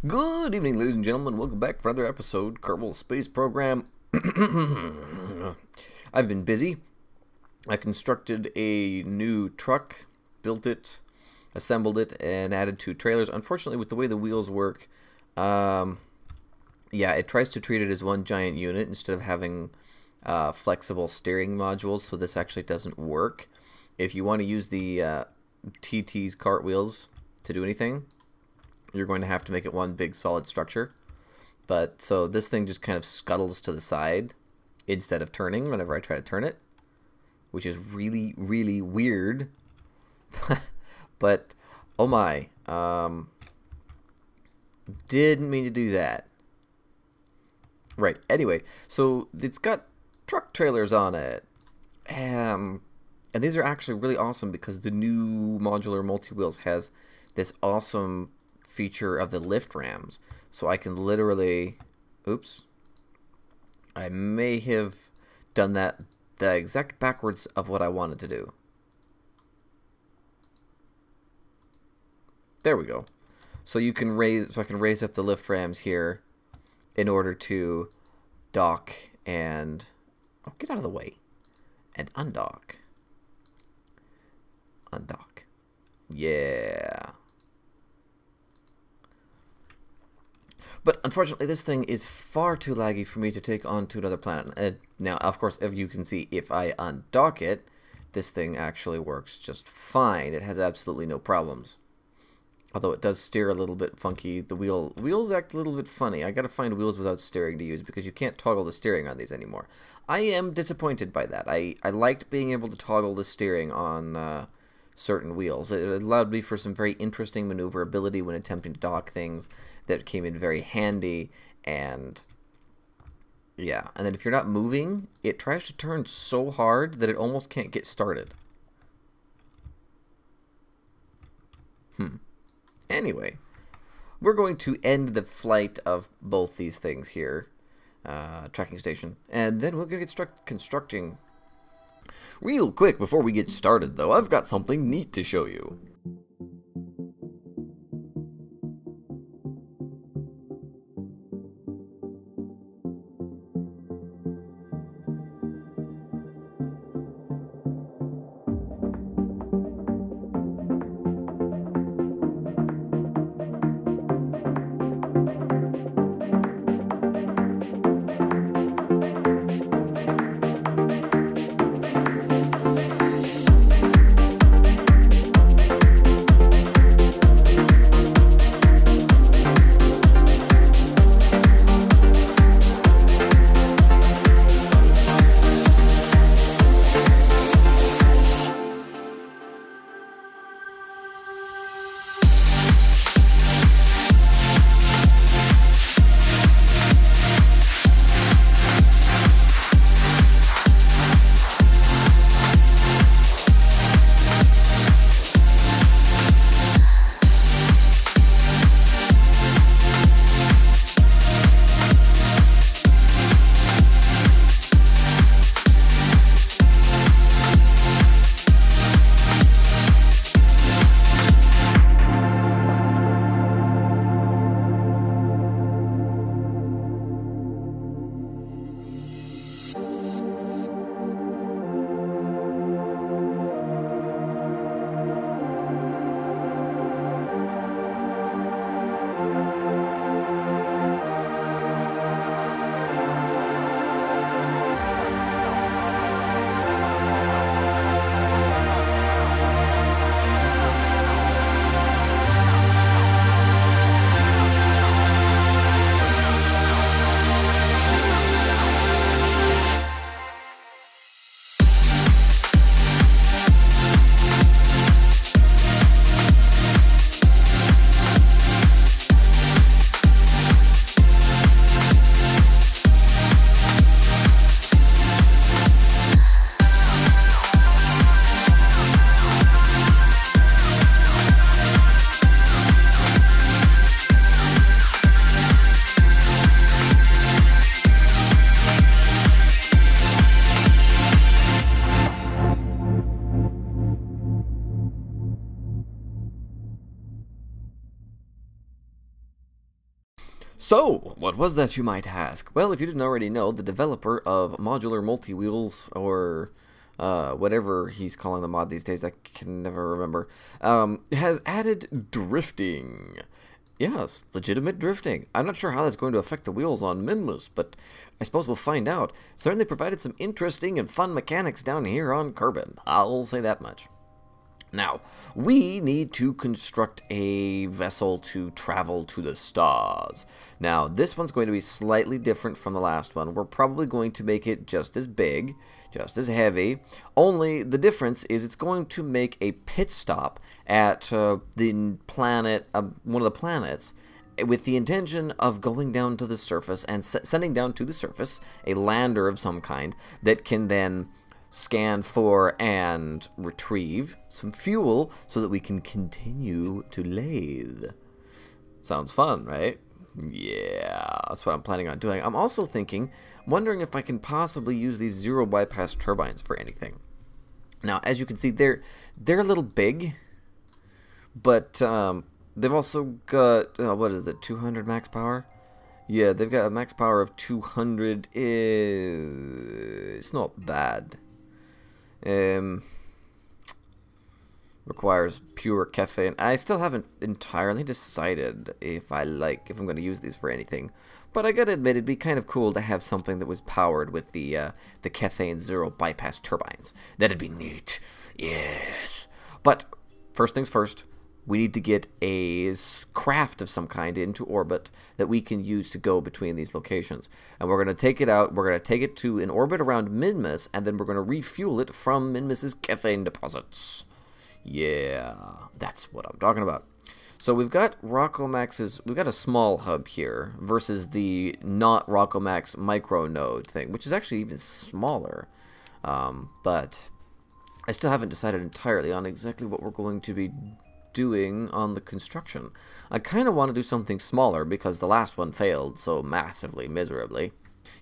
Good evening, ladies and gentlemen. Welcome back for another episode, Kerbal Space Program. I've been busy. I constructed a new truck, built it, assembled it, and added 2 trailers. Unfortunately, with the way the wheels work, it tries to treat it as one giant unit instead of having flexible steering modules, so this actually doesn't work. If you want to use the TT's cartwheels to do anything, you're going to have to make it one big solid structure. But so this thing just kind of scuttles to the side instead of turning whenever I try to turn it, which is really, really weird. But oh my, didn't mean to do that. Right, anyway, so it's got truck trailers on it. And these are actually really awesome because the new modular multi-wheels has this awesome feature of the lift rams. So I can literally, I may have done that the exact backwards of what I wanted to do. There we go. So I can raise up the lift rams here in order to dock and get out of the way and undock. Yeah. But unfortunately, this thing is far too laggy for me to take onto another planet. Now, of course, if you can see, if I undock it, this thing actually works just fine. It has absolutely no problems. Although it does steer a little bit funky. The wheels act a little bit funny. I gotta find wheels without steering to use because you can't toggle the steering on these anymore. I am disappointed by that. I liked being able to toggle the steering on certain wheels. It allowed me for some very interesting maneuverability when attempting to dock things that came in very handy. And yeah, and then if you're not moving, it tries to turn so hard that it almost can't get started. Anyway, we're going to end the flight of both these things here, tracking station, and then we're going to get constructing. Real quick before we get started, though, I've got something neat to show you. So, what was that, you might ask? Well, if you didn't already know, the developer of modular multi-wheels, or whatever he's calling the mod these days, I can never remember, has added drifting. Yes, legitimate drifting. I'm not sure how that's going to affect the wheels on Minmus, but I suppose we'll find out. Certainly provided some interesting and fun mechanics down here on Kerbal. I'll say that much. Now, we need to construct a vessel to travel to the stars. Now, this one's going to be slightly different from the last one. We're probably going to make it just as big, just as heavy, only the difference is it's going to make a pit stop at the planet, one of the planets, with the intention of going down to the surface and sending down to the surface a lander of some kind that can then scan for and retrieve some fuel so that we can continue to lathe. Sounds fun, right? Yeah, that's what I'm planning on doing. I'm also wondering if I can possibly use these zero bypass turbines for anything. Now, as you can see, they're a little big, but they've also got, what is it, 200 max power? Yeah, they've got a max power of 200. It's not bad. Requires pure Kethane. I still haven't entirely decided if I'm going to use these for anything, but I gotta admit it'd be kind of cool to have something that was powered with the Kethane zero bypass turbines. That'd be neat. Yes. But first things first, we need to get a craft of some kind into orbit that we can use to go between these locations. And we're going to take it out, we're going to take it to an orbit around Minmus, and then we're going to refuel it from Minmus's Kethane deposits. Yeah, that's what I'm talking about. So we've got we've got a small hub here versus the not Rockomax micro node thing, which is actually even smaller. But I still haven't decided entirely on exactly what we're going to be doing on the construction. I kind of want to do something smaller because the last one failed so massively, miserably.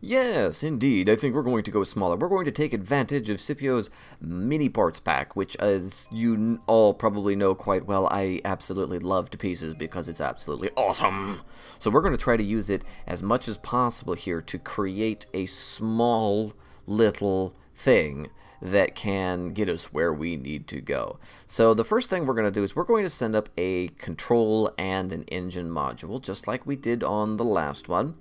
Yes, indeed, I think we're going to go smaller. We're going to take advantage of Scipio's mini parts pack, which, as you all probably know quite well, I absolutely love to pieces because it's absolutely awesome. So we're going to try to use it as much as possible here to create a small little thing that can get us where we need to go. So the first thing we're going to do is we're going to send up a control and an engine module, just like we did on the last one.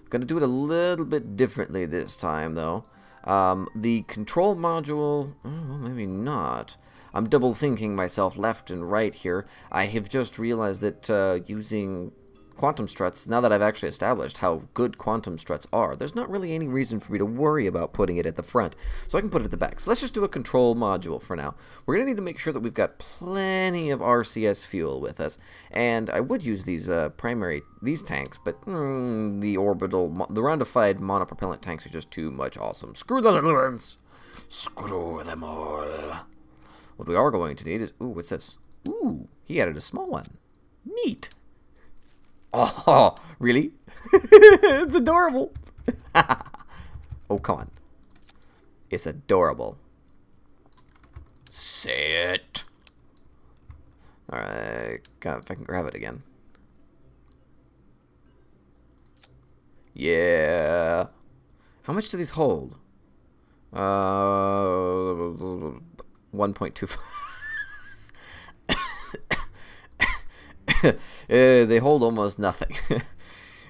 We're going to do it a little bit differently this time, though. The control module, well, maybe not. I'm double thinking myself left and right here. I have just realized that using quantum struts, now that I've actually established how good quantum struts are, there's not really any reason for me to worry about putting it at the front. So I can put it at the back. So let's just do a control module for now. We're going to need to make sure that we've got plenty of RCS fuel with us. And I would use these these tanks, but the roundified monopropellant tanks are just too much awesome. Screw the little ones. Screw them all. What we are going to need is, ooh, what's this? Ooh, he added a small one. Neat. Oh, really? It's adorable. Oh, come on. It's adorable. Say it. Alright, if I can grab it again. Yeah. How much do these hold? 1.25. They hold almost nothing.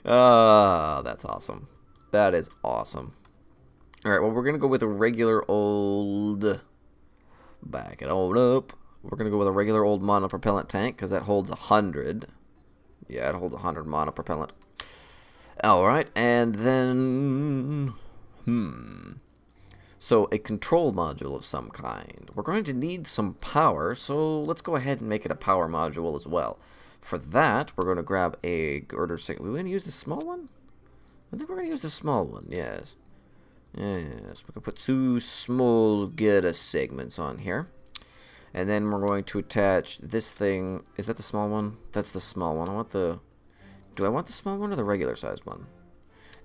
That's awesome. That is awesome. Alright, well, we're going to go with a regular old... Back it on up. We're going to go with a regular old monopropellant tank, because that holds 100. Yeah, it holds 100 monopropellant. Alright, and then... So, a control module of some kind. We're going to need some power, so let's go ahead and make it a power module as well. For that, we're going to grab a girder segment. We're going to use the small one? I think we're going to use the small one, yes. Yes, we're going to put 2 small girder segments on here. And then we're going to attach this thing. Is that the small one? That's the small one. Do I want the small one or the regular sized one?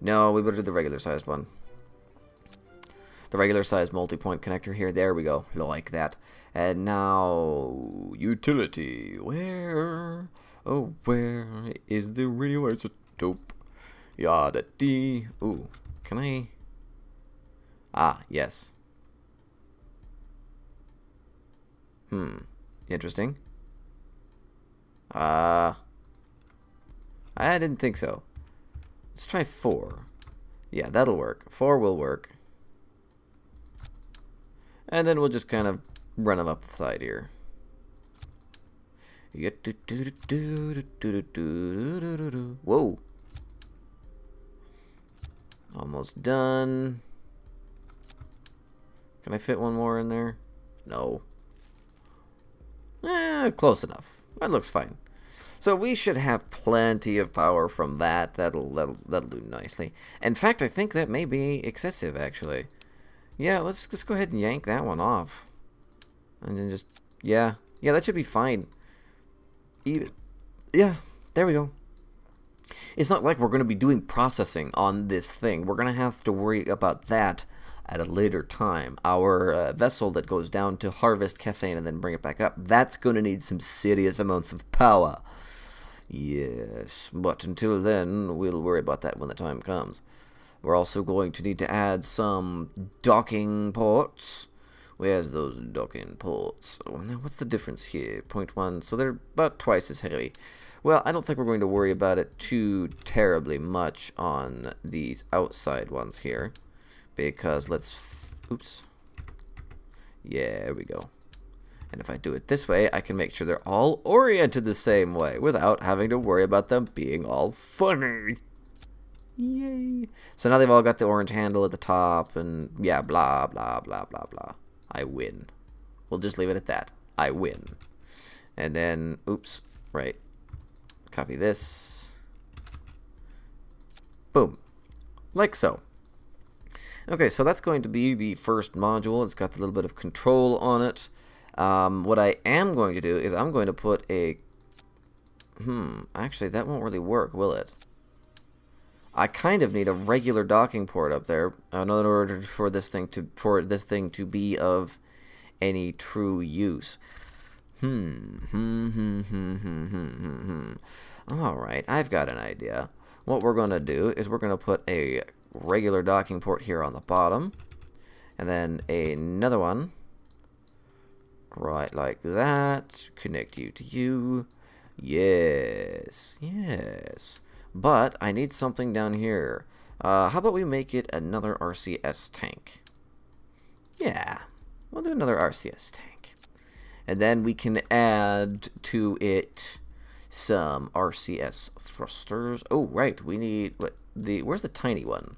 No, we better do the regular sized one. The regular sized multi-point connector here. There we go. Like that. And now, utility. Where is the radioisotope? Yada dee. Ooh, can I? Ah, yes. Interesting. I didn't think so. Let's try 4. Yeah, that'll work. 4 will work. And then we'll just kind of run them up the side here. Whoa. Almost done. Can I fit one more in there? No. Close enough. That looks fine. So we should have plenty of power from that. That'll do nicely. In fact, I think that may be excessive, actually. Yeah, let's go ahead and yank that one off. And then just, yeah, that should be fine. Even, yeah, there we go. It's not like we're going to be doing processing on this thing. We're going to have to worry about that at a later time. Our vessel that goes down to harvest Kethane and then bring it back up, that's going to need some serious amounts of power. Yes, but until then, we'll worry about that when the time comes. We're also going to need to add some docking ports. Where's those docking ports? Oh, now, what's the difference here? 0.1, so they're about twice as heavy. Well, I don't think we're going to worry about it too terribly much on these outside ones here. Because oops. Yeah, there we go. And if I do it this way, I can make sure they're all oriented the same way without having to worry about them being all funny. Yay. So now they've all got the orange handle at the top and yeah, blah, blah, blah, blah, blah. I win. We'll just leave it at that. I win. And then, oops, right. Copy this. Boom. Like so. Okay, so that's going to be the first module. It's got a little bit of control on it. What I am going to do is I'm going to put a... actually, that won't really work, will it? I kind of need a regular docking port up there in order for this thing to be of any true use. Alright, I've got an idea. What we're going to do is we're going to put a regular docking port here on the bottom. And then another one. Right like that. Connect you to you. Yes, yes. But I need something down here. How about we make it another RCS tank? Yeah, we'll do another RCS tank. And then we can add to it some RCS thrusters. Oh, right, we need... where's the tiny one?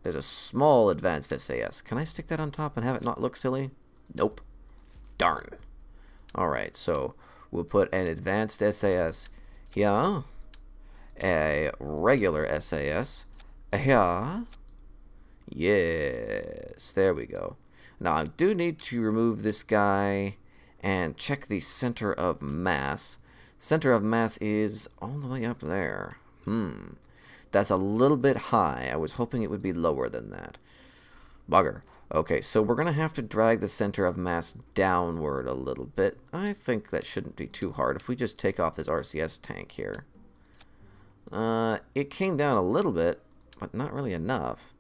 There's a small advanced SAS. Can I stick that on top and have it not look silly? Nope. Darn. Alright, so we'll put an advanced SAS here. A regular SAS here. Yes, there we go. Now I do need to remove this guy and check the center of mass. Center of mass is all the way up there. That's a little bit high. I was hoping it would be lower than that. Bugger. Okay, so we're going to have to drag the center of mass downward a little bit. I think that shouldn't be too hard if we just take off this RCS tank here. It came down a little bit, but not really enough.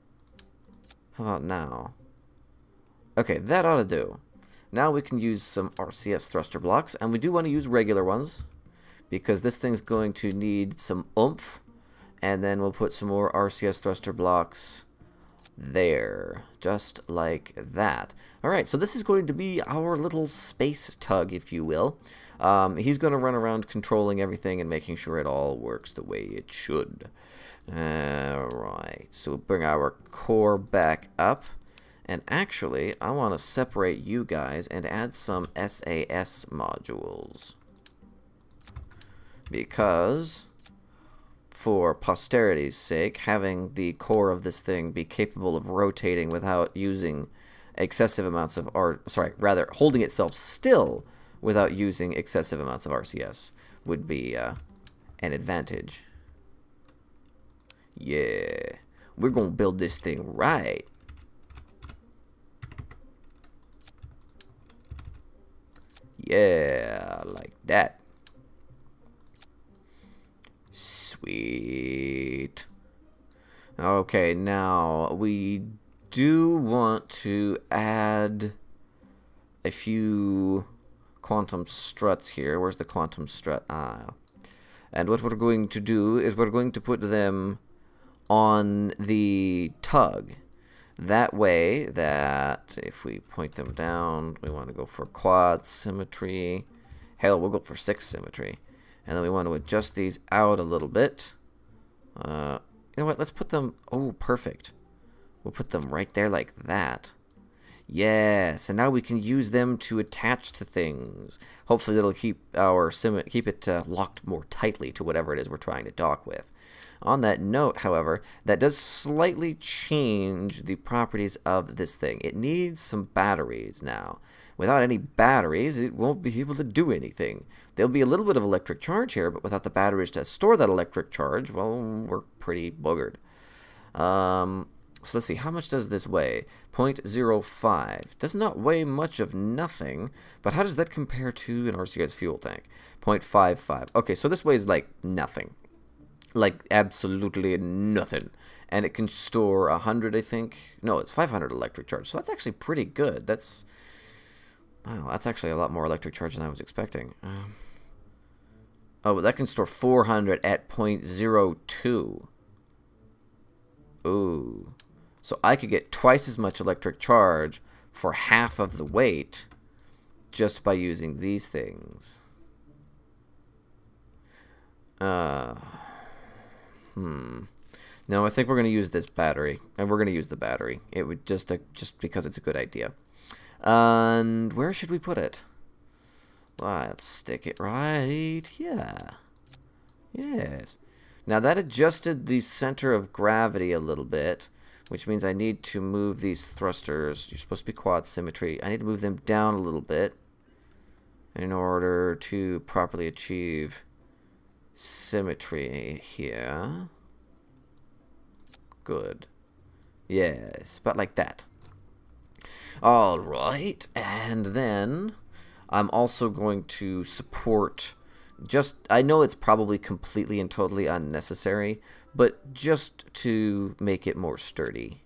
How about now? Okay, that ought to do. Now we can use some RCS thruster blocks, and we do want to use regular ones, because this thing's going to need some oomph, and then we'll put some more RCS thruster blocks there, just like that. Alright, so this is going to be our little space tug, if you will. He's going to run around controlling everything and making sure it all works the way it should. Alright, so we'll bring our core back up. And actually, I want to separate you guys and add some SAS modules. Because, for posterity's sake, having the core of this thing be capable of rotating without using excessive amounts of holding itself still without using excessive amounts of RCS would be an advantage. Yeah, we're gonna build this thing right. Yeah, like that. Sweet. Okay, now we do want to add a few quantum struts here. Where's the quantum strut? Ah. And what we're going to do is we're going to put them on the tug. That way that if we point them down, we want to go for quad symmetry. Hell, we'll go for 6 symmetry. And then we want to adjust these out a little bit. You know what? Let's put them... Oh, perfect. We'll put them right there like that. Yes, and now we can use them to attach to things. Hopefully that'll keep it locked more tightly to whatever it is we're trying to dock with. On that note, however, that does slightly change the properties of this thing. It needs some batteries now. Without any batteries, it won't be able to do anything. There'll be a little bit of electric charge here, but without the batteries to store that electric charge, well, we're pretty boogered. So let's see, how much does this weigh? 0.05. Does not weigh much of nothing, but how does that compare to an RCS fuel tank? 0.55. Okay, so this weighs like nothing. Like absolutely nothing. And it can store 100, I think. No, it's 500 electric charge. So that's actually pretty good. Wow, that's actually a lot more electric charge than I was expecting. Oh, but that can store 400 at 0.02. Ooh. So I could get twice as much electric charge for half of the weight just by using these things. No, I think we're going to use this battery. And we're going to use the battery. It would just because it's a good idea. And where should we put it? Let's stick it right here. Yes. Now that adjusted the center of gravity a little bit, which means I need to move these thrusters. You're supposed to be quad symmetry. I need to move them down a little bit in order to properly achieve symmetry here. Good. Yes, about like that. Alright, and then I'm also going to support I know it's probably completely and totally unnecessary, but just to make it more sturdy.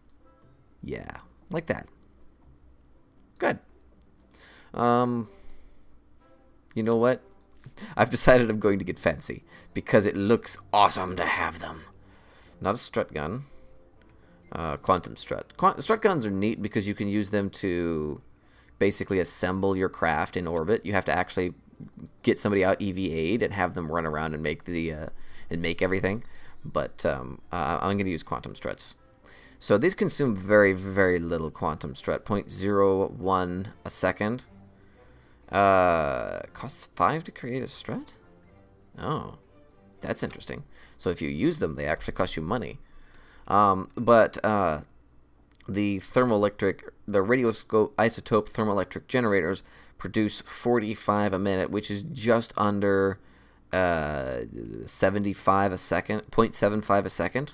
Yeah, like that. Good. You know what? I've decided I'm going to get fancy because it looks awesome to have them. Not a strut gun. Quantum strut. Strut guns are neat because you can use them to basically assemble your craft in orbit. You have to actually get somebody out EVA'd and have them run around and make everything. But I'm going to use quantum struts. So these consume very, very little quantum strut. 0.01 a second. Costs 5 to create a strut? Oh, that's interesting. So if you use them, they actually cost you money. But the radioscope isotope thermoelectric generators produce 45 a minute, which is just under 75 a second, 0.75 a second.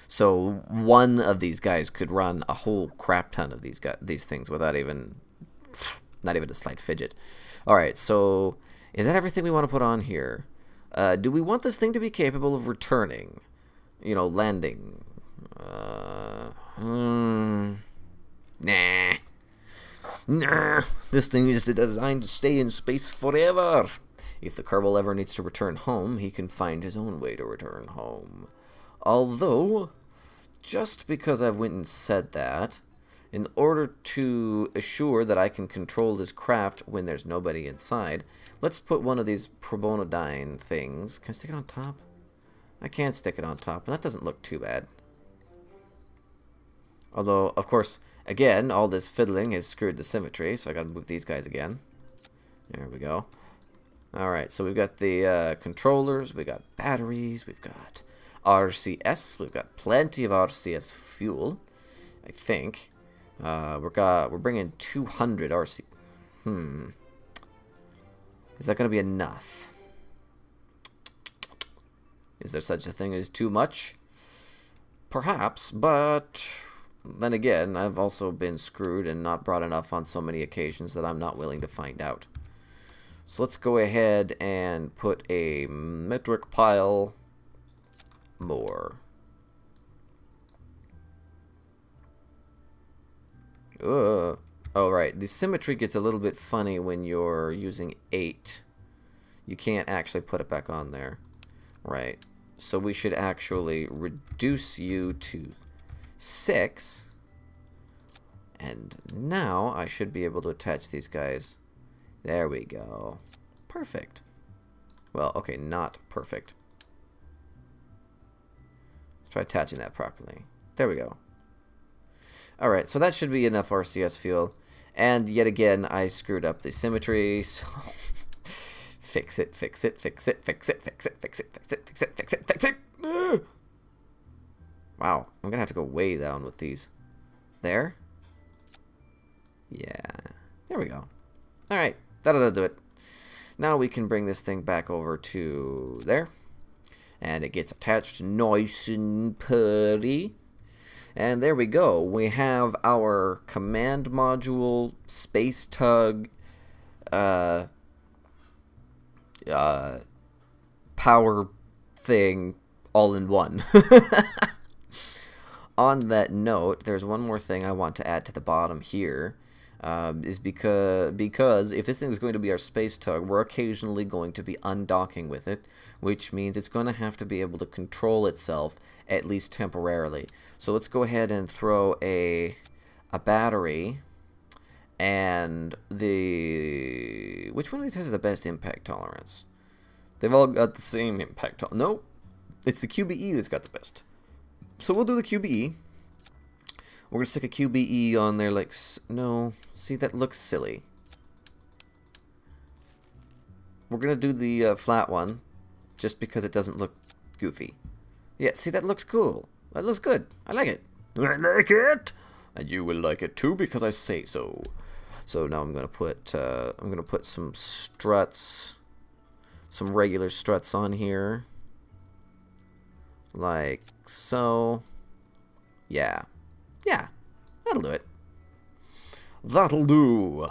So one of these guys could run a whole crap ton of these things without not even a slight fidget. All right, so is that everything we want to put on here? Do we want this thing to be capable of returning? You know, landing. Nah. This thing is designed to stay in space forever. If the Kerbal ever needs to return home, he can find his own way to return home. Although, just because I went and said that, in order to assure that I can control this craft when there's nobody inside, let's put one of these probonodine things. Can I stick it on top? I can't stick it on top, and that doesn't look too bad. Although, of course, again, all this fiddling has screwed the symmetry, so I gotta move these guys again. There we go. Alright, so we've got the controllers, we've got batteries, we've got RCS, we've got plenty of RCS fuel, I think. We're bringing 200 RC. Is that gonna be enough? Is there such a thing as too much? Perhaps, but then again, I've also been screwed and not brought enough on so many occasions that I'm not willing to find out. So let's go ahead and put a metric pile more. Oh, right. The symmetry gets a little bit funny when you're using 8. You can't actually put it back on there. Right. So we should actually reduce you to 6. And now I should be able to attach these guys. There we go. Perfect. Well, okay, not perfect. Let's try attaching that properly. There we go. Alright, so that should be enough RCS fuel. And yet again, I screwed up the symmetry, so fix it, fix it, fix it, fix it, fix it, fix it, fix it, fix it, fix it, fix it. Wow, I'm gonna have to go way down with these. There? Yeah. There we go. Alright, that'll do it. Now we can bring this thing back over to there. And it gets attached nice and pretty. And there we go. We have our command module, space tug, power thing all in one. On that note, there's one more thing I want to add to the bottom here. Is because if this thing is going to be our space tug, we're occasionally going to be undocking with it, which means it's going to have to be able to control itself, at least temporarily. So let's go ahead and throw a battery, and which one of these has the best impact tolerance? They've all got the same impact tolerance. Nope, it's the QBE that's got the best. So we'll do the QBE. We're going to stick a QBE on there like... No. See, that looks silly. We're going to do the flat one, just because it doesn't look goofy. Yeah, see, that looks cool. That looks good. I like it. I like it! And you will like it too, because I say so. So now I'm going to put some struts, some regular struts on here. Like so. Yeah. Yeah, that'll do it. That'll do.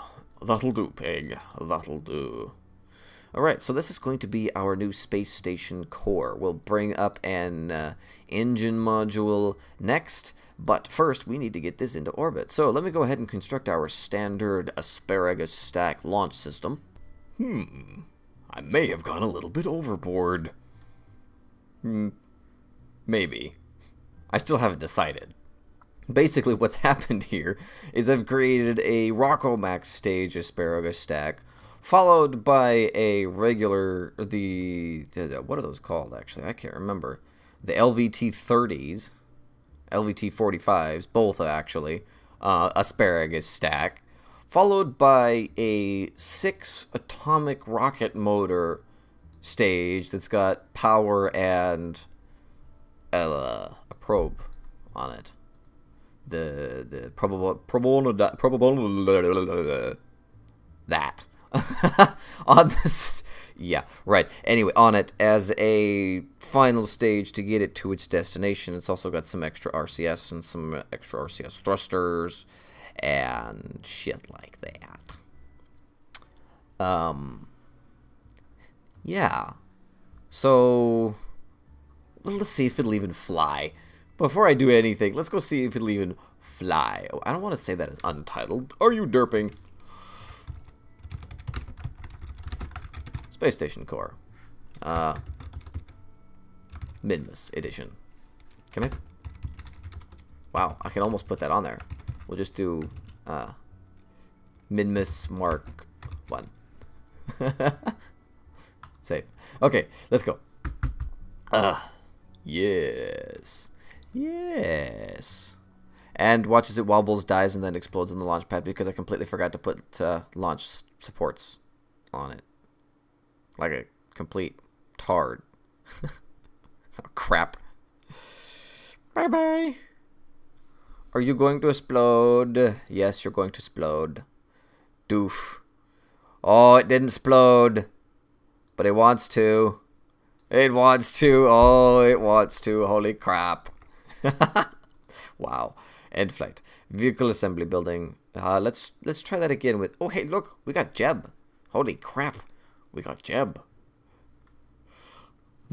That'll do, pig. That'll do. Alright, so this is going to be our new space station core. We'll bring up an engine module next, but first we need to get this into orbit. So let me go ahead and construct our standard asparagus stack launch system. I may have gone a little bit overboard. Maybe. I still haven't decided. Basically, what's happened here is I've created a Rockomax stage asparagus stack, followed by a regular, what are those called, actually? I can't remember. The LVT-30s, LVT-45s, both actually, asparagus stack, followed by a 6 atomic rocket motor stage that's got power and a probe on it. The probable that on this, yeah, right. Anyway, on it as a final stage to get it to its destination. It's also got some extra RCS and some extra RCS thrusters and shit like that. Yeah. So let's see if it'll even fly. Before I do anything, let's go see if it'll even fly. Oh, I don't want to say that as untitled. Are you derping? Space Station Core. Minmus Edition. Can I? Wow, I can almost put that on there. We'll just do Minmus Mark 1. Save. Okay, let's go. Yes. Yes. And watch as it wobbles, dies, and then explodes in the launch pad because I completely forgot to put launch supports on it. Like a complete tard. Oh, crap. Bye-bye. Are you going to explode? Yes, you're going to explode. Doof. Oh, it didn't explode. But it wants to. It wants to. Oh, it wants to. Holy crap. Wow. End flight. Vehicle assembly building. Let's try that again with... Oh, hey, look. We got Jeb. Holy crap. We got Jeb.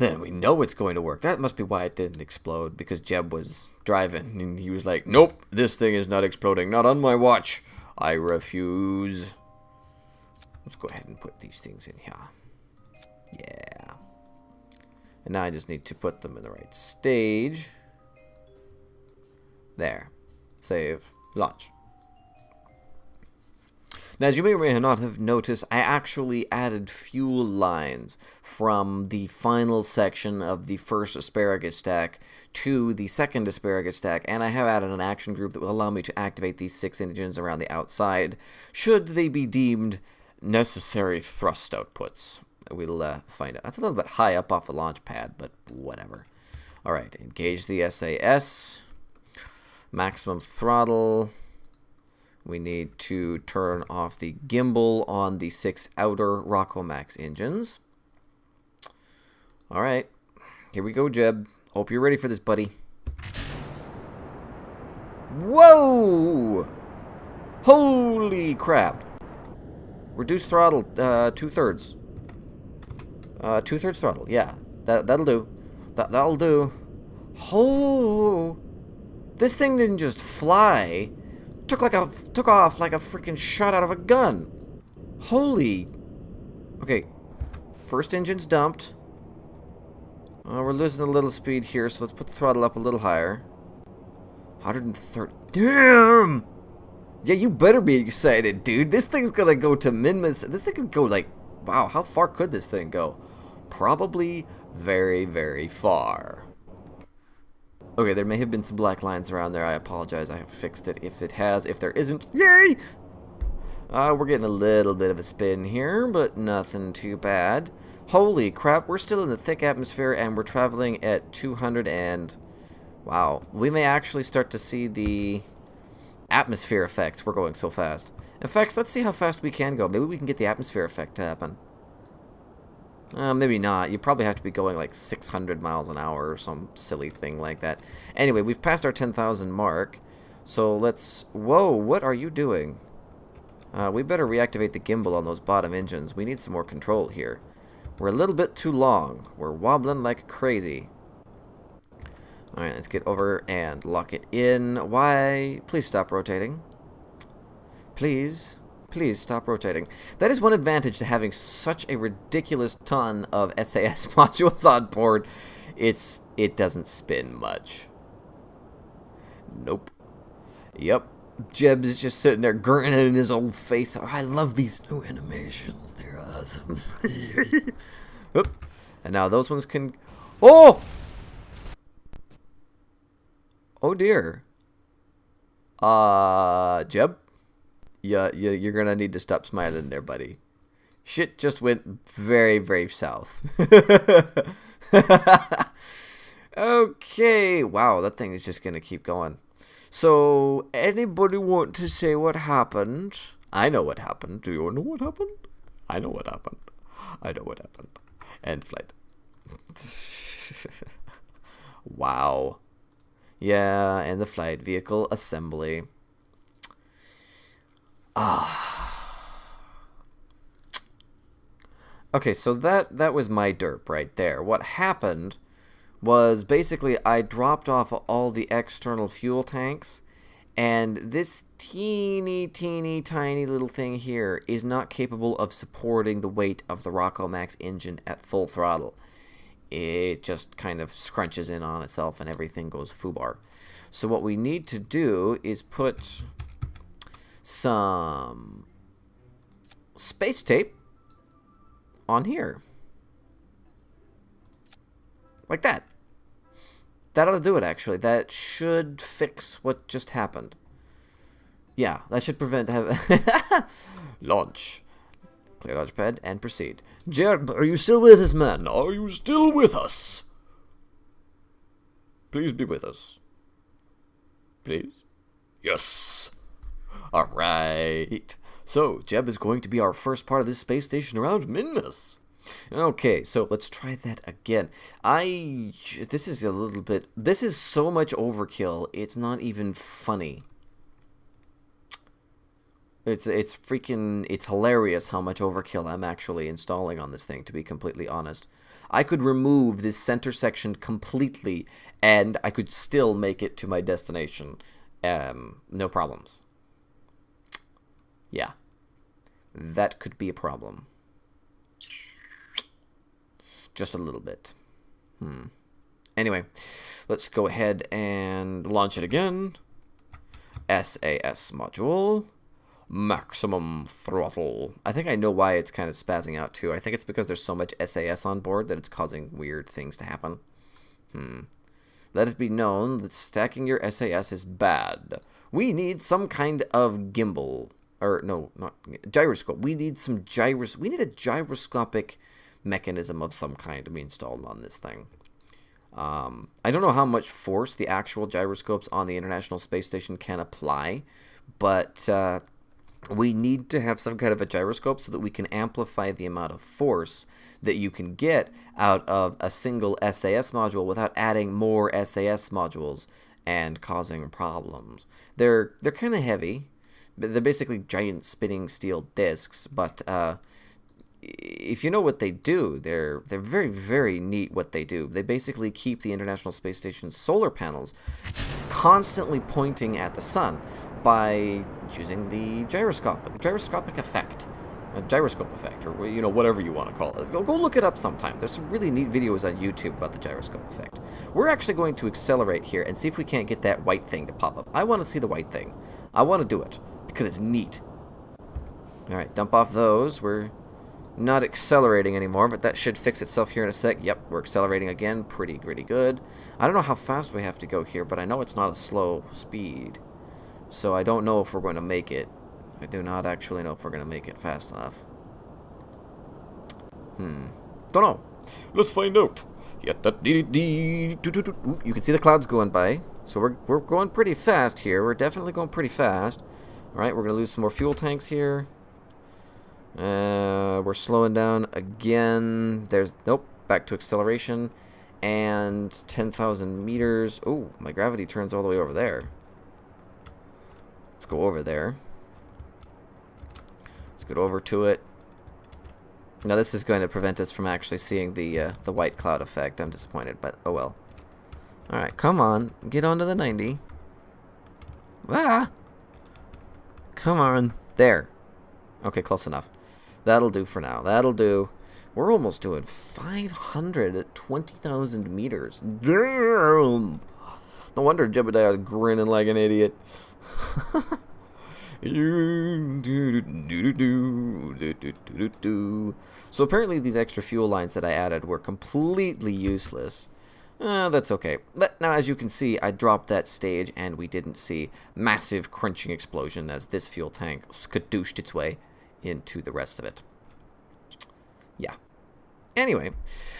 then we know it's going to work. That must be why it didn't explode, because Jeb was driving, and he was like, nope, this thing is not exploding. Not on my watch. I refuse. Let's go ahead and put these things in here. Yeah. And now I just need to put them in the right stage. There. Save. Launch. Now, as you may or may not have noticed, I actually added fuel lines from the final section of the first asparagus stack to the second asparagus stack, and I have added an action group that will allow me to activate these 6 engines around the outside, should they be deemed necessary thrust outputs. We'll find out. That's a little bit high up off the launch pad, but whatever. Alright, engage the SAS. Maximum throttle. We need to turn off the gimbal on the 6 outer Rockomax engines. Alright, here we go, Jeb. Hope you're ready for this, buddy. Whoa! Holy crap. Reduce throttle, 2/3. 2/3 throttle, yeah. That'll do. That'll do. Oh! This thing didn't just fly. Took off like a freaking shot out of a gun. Holy. Okay. First engine's dumped. We're losing a little speed here, so let's put the throttle up a little higher. 130. Damn! Yeah, you better be excited, dude. This thing's gonna go to This thing could go like, wow, how far could this thing go? Probably very, very far. Okay, there may have been some black lines around there. I apologize. I have fixed it if it has. If there isn't, yay! We're getting a little bit of a spin here, but nothing too bad. Holy crap, we're still in the thick atmosphere, and we're traveling at 200 and... Wow, we may actually start to see the atmosphere effects. We're going so fast. In fact, let's see how fast we can go. Maybe we can get the atmosphere effect to happen. Maybe not. You probably have to be going like 600 miles an hour or some silly thing like that. Anyway, we've passed our 10,000 mark. So let's... Whoa, what are you doing? We better reactivate the gimbal on those bottom engines. We need some more control here. We're a little bit too long. We're wobbling like crazy. Alright, let's get over and lock it in. Why? Please stop rotating. Please. Please stop rotating. That is one advantage to having such a ridiculous ton of SAS modules on board. It doesn't spin much. Nope. Yep. Jeb is just sitting there grinning in his old face. Oh, I love these new animations. They're awesome. Oop. And now those ones can... Oh! Oh dear. Jeb? Yeah, you're gonna need to stop smiling there, buddy. Shit just went very, very south. Okay, wow, that thing is just gonna keep going. So, anybody want to say what happened? I know what happened. Do you know what happened? I know what happened. I know what happened. End flight. Wow. Yeah, and the flight vehicle assembly. Okay, so that was my derp right there. What happened was basically I dropped off all the external fuel tanks, and this teeny tiny little thing here is not capable of supporting the weight of the Rockomax engine at full throttle. It just kind of scrunches in on itself and everything goes foobar. So what we need to do is put some space tape on here. Like that. That ought to do it, actually. That should fix what just happened. Yeah, that should prevent... Launch. Clear launch pad and proceed. Jeb, are you still with us, man? Are you still with us? Please be with us. Please? Yes! Alright. So, Jeb is going to be our first part of this space station around Minmus. Okay, so let's try that again. This is a little bit... This is so much overkill, it's not even funny. It's freaking, it's hilarious how much overkill I'm actually installing on this thing, to be completely honest. I could remove this center section completely, and I could still make it to my destination. No problems. Yeah. That could be a problem. Just a little bit. Anyway, let's go ahead and launch it again. SAS module. Maximum throttle. I think I know why it's kind of spazzing out too. I think it's because there's so much SAS on board that it's causing weird things to happen. Let it be known that stacking your SAS is bad. We need some kind of gimbal. Or no, not gyroscope. We need some we need a gyroscopic mechanism of some kind to be installed on this thing. I don't know how much force the actual gyroscopes on the International Space Station can apply, but we need to have some kind of a gyroscope so that we can amplify the amount of force that you can get out of a single SAS module without adding more SAS modules and causing problems. They're kind of heavy. They're basically giant spinning steel discs, but if you know what they do, they're very, very neat what they do. They basically keep the International Space Station's solar panels constantly pointing at the sun by using the gyroscopic effect. A gyroscope effect, or whatever you want to call it. Go look it up sometime. There's some really neat videos on YouTube about the gyroscope effect. We're actually going to accelerate here and see if we can't get that white thing to pop up. I want to see the white thing. I want to do it because it's neat. Alright, dump off those. We're not accelerating anymore, but that should fix itself here in a sec. Yep, we're accelerating again. Pretty good. I don't know how fast we have to go here, but I know it's not a slow speed. So I don't know if we're going to make it. I do not actually know if we're going to make it fast enough. Don't know. Let's find out. You can see the clouds going by. So we're going pretty fast here. We're definitely going pretty fast. Alright, we're going to lose some more fuel tanks here. We're slowing down again. Nope, back to acceleration. And 10,000 meters. Oh, my gravity turns all the way over there. Let's go over there. Let's get over to it. Now this is going to prevent us from actually seeing the white cloud effect. I'm disappointed, but oh well. Alright, come on. Get onto the 90. Ah! Come on. There. Okay, close enough. That'll do for now. That'll do. We're almost doing 500 at 20,000 meters. Damn! No wonder Jebediah's grinning like an idiot. So apparently these extra fuel lines that I added were completely useless. That's okay. But now, as you can see, I dropped that stage and we didn't see massive crunching explosion as this fuel tank skadooshed its way into the rest of it. Yeah. Anyway,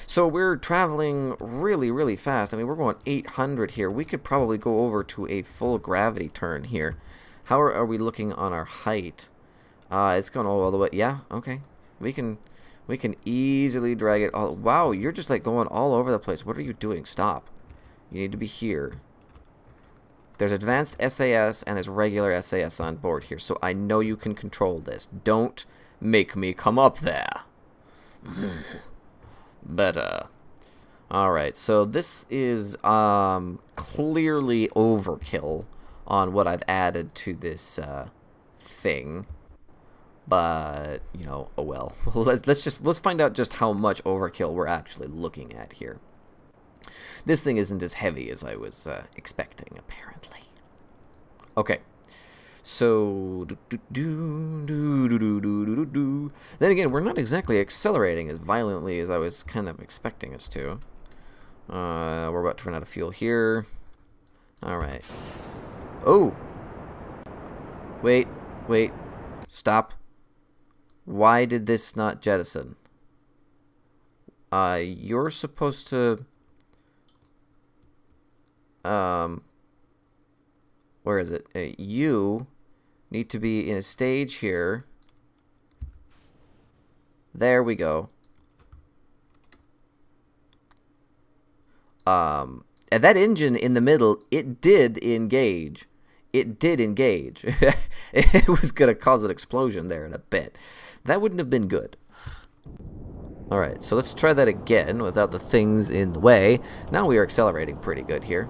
so we're traveling really fast. I mean, we're going 800 here. We could probably go over to a full gravity turn here. How are we looking on our height? It's going all the way. Yeah, okay. We can easily drag it all. Wow, you're just like going all over the place. What are you doing? Stop. You need to be here. There's advanced SAS and there's regular SAS on board here, so I know you can control this. Don't make me come up there. Better. Alright, so this is clearly overkill on what I've added to this thing. But, oh well. Let's find out just how much overkill we're actually looking at here. This thing isn't as heavy as I was expecting, apparently. Okay. So, then again, we're not exactly accelerating as violently as I was kind of expecting us to. We're about to run out of fuel here. Alright. Oh! Wait. Stop. Why did this not jettison? You're supposed to... where is it? You need to be in a stage here. There we go. And that engine in the middle, it did engage. it did engage. It was going to cause an explosion there in a bit. That wouldn't have been good. Alright, so let's try that again without the things in the way. Now we are accelerating pretty good here.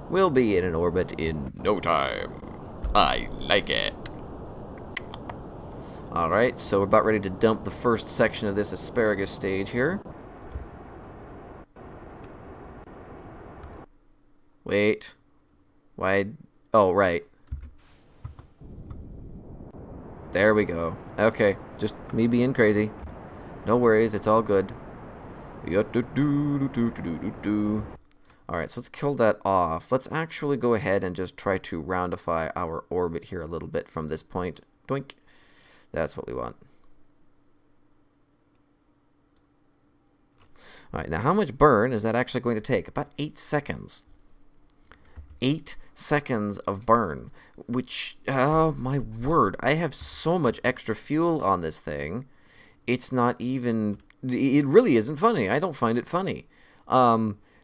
We'll be in an orbit in no time. I like it. Alright, so we're about ready to dump the first section of this asparagus stage here. Wait. Why? Oh, right. There we go. Okay, just me being crazy. No worries, it's all good. Alright, so let's kill that off. Let's actually go ahead and just try to roundify our orbit here a little bit from this point. Doink. That's what we want. Alright, now how much burn is that actually going to take? About 8 seconds. 8 seconds of burn, which, oh my word, I have so much extra fuel on this thing. It's not even, it really isn't funny. I don't find it funny.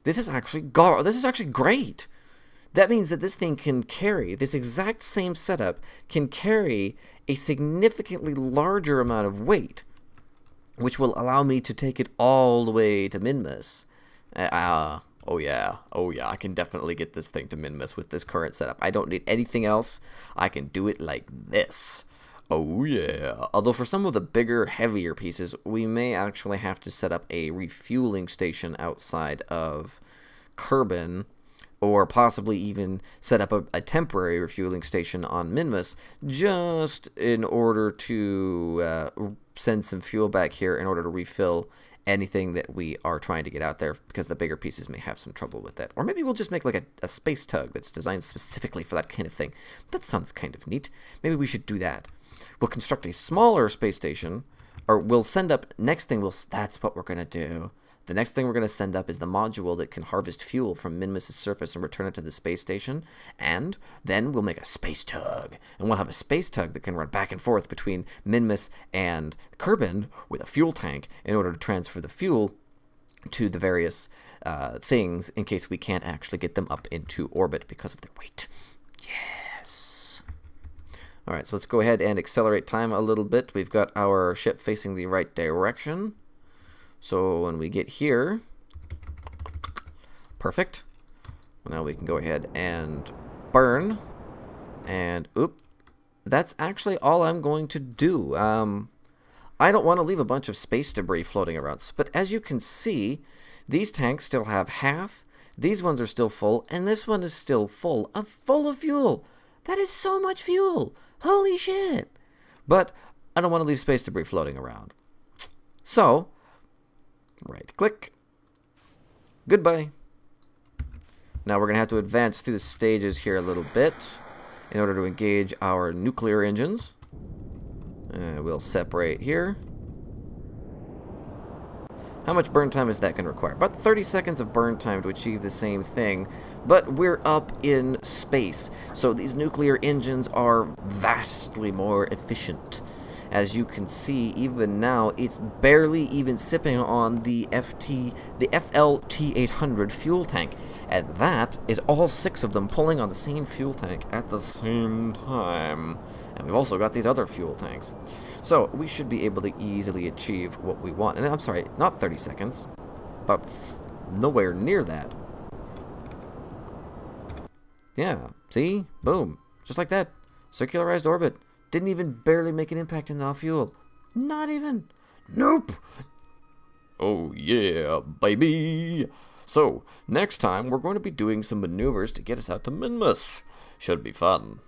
This is actually great. That means that this thing can carry, this exact same setup can carry a significantly larger amount of weight, which will allow me to take it all the way to Minmus. Oh yeah, I can definitely get this thing to Minmus with this current setup. I don't need anything else. I can do it like this. Oh yeah. Although for some of the bigger, heavier pieces, we may actually have to set up a refueling station outside of Kerbal, or possibly even set up a temporary refueling station on Minmus, just in order to send some fuel back here in order to refill anything that we are trying to get out there, because the bigger pieces may have some trouble with that. Or maybe we'll just make like a space tug that's designed specifically for that kind of thing. That sounds kind of neat. Maybe we should do that. We'll construct a smaller space station, or we'll send up, that's what we're going to do. The next thing we're going to send up is the module that can harvest fuel from Minmus's surface and return it to the space station. And then we'll make a space tug. And we'll have a space tug that can run back and forth between Minmus and Kerbal with a fuel tank in order to transfer the fuel to the various things in case we can't actually get them up into orbit because of their weight. Yes. Alright, so let's go ahead and accelerate time a little bit. We've got our ship facing the right direction. So when we get here, perfect. Now we can go ahead and burn. And, oop, that's actually all I'm going to do. I don't want to leave a bunch of space debris floating around. But as you can see, these tanks still have half. These ones are still full. And this one is still full of fuel. That is so much fuel. Holy shit. But I don't want to leave space debris floating around. So right click. Goodbye. Now we're going to have to advance through the stages here a little bit in order to engage our nuclear engines. We'll separate here. How much burn time is that going to require? About 30 seconds of burn time to achieve the same thing, but we're up in space, so these nuclear engines are vastly more efficient. As you can see, even now, it's barely even sipping on the FLT800 fuel tank. And that is all 6 of them pulling on the same fuel tank at the same time. And we've also got these other fuel tanks. So we should be able to easily achieve what we want. And I'm sorry, not 30 seconds, but nowhere near that. Yeah, see? Boom. Just like that. Circularized orbit. Didn't even barely make an impact in the fuel. Not even. Nope. Oh yeah, baby. So, next time we're going to be doing some maneuvers to get us out to Minmus. Should be fun.